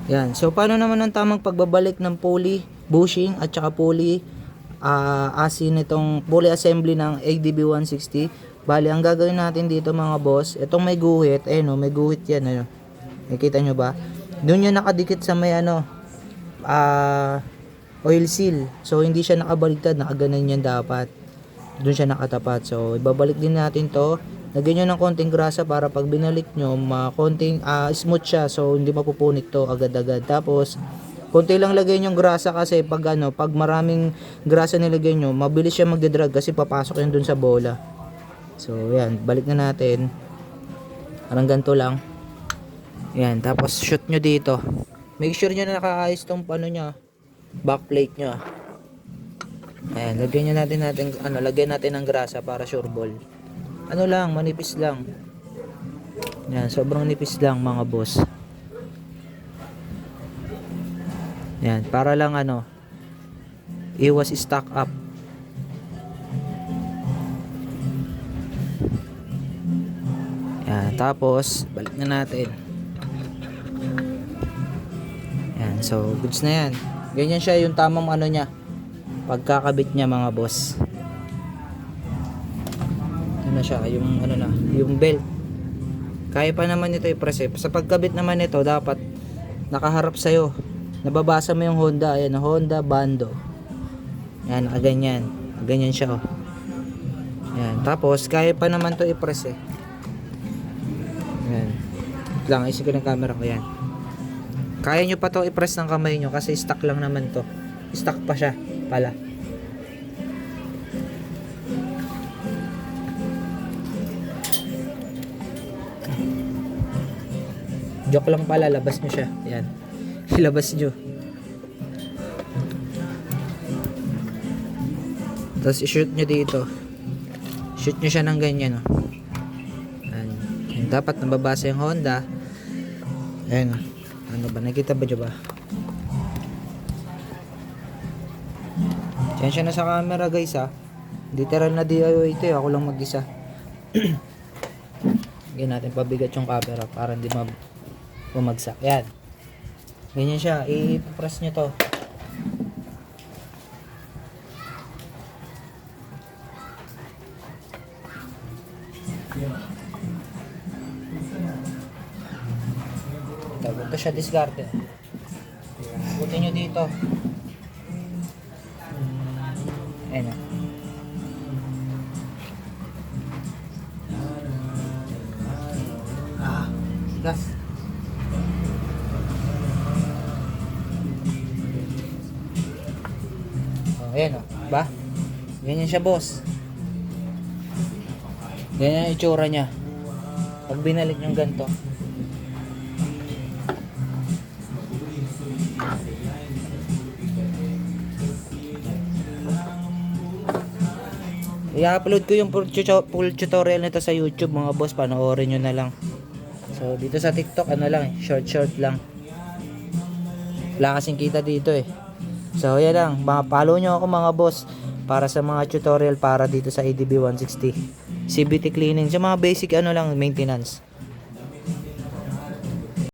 Yan. So, paano naman ang tamang pagbabalik ng pulley bushing at saka pulley asin nitong pulley assembly ng ADB 160? Bali, ang gagawin natin dito mga boss, itong may guhit, may guhit yan, nakikita nyo ba? Doon yung nakadikit sa may oil seal. So, hindi siya nakabaligtad, nakaganan yan dapat. Doon siya nakatapat. So, ibabalik din natin to. Lagyan nyo ng konting grasa para pag binalik nyo, konting smooth siya. So, hindi mapupunit to agad-agad. Tapos, konti lang lagay yung grasa kasi pag maraming grasa nilagay nyo, mabilis siya magdedrag kasi papasok yun dun sa bola. So, yan. Balik na natin. Parang ganito lang. Yan. Tapos, shoot nyo dito. Make sure nyo na nakaayos tong backplate nyo. Ayan. Lagyan natin ng grasa para sure ball. Manipis lang. Yan, sobrang nipis lang mga boss. Yan, para lang iwas stock up. Yan, tapos balik na natin. Yan, so goods na yan. Ganyan siya yung tamang niya. Pagkakabit niya mga boss. Na siya, yung belt. Kaya pa naman ito i-press Sa pagkabit naman ito, dapat nakaharap sa'yo. Nababasa mo yung Honda. Ayan, Honda Bando. Yan, nakaganyan. Ganyan siya, Yan, tapos, kaya pa naman to i-press Yan. Lang, isip ko ng camera ko, yan. Kaya nyo pa to i-press ng kamay nyo kasi stock lang naman to. Stock pa siya, pala. Joke lang pala, labas nyo siya. Yan. Ilabas nyo. Tapos i-shoot nyo dito. Shoot nyo siya ng ganyan. Yan. Dapat nababasa yung Honda. Ayan. Ano ba? Nakita ba nyo ba? Yan siya na sa camera guys Literal na DIY ito Ako lang mag-isa. Ganyan natin pabigat yung camera para hindi bumagsak. Yan. Ganyan siya. I-press nyo to. Ito siya discarte. Butin nyo dito. Ayan gas. Ayan ba? Ganyan siya boss. Ganyan yung itsura niya pag binalik yung ganito. I-upload ko yung full tutorial nito sa YouTube mga boss, panoorin nyo na lang. So dito sa TikTok short lang. Wala kasing kita dito So yan lang, follow nyo ako mga boss para sa mga tutorial para dito sa ADB 160 CVT cleaning, sa mga basic maintenance.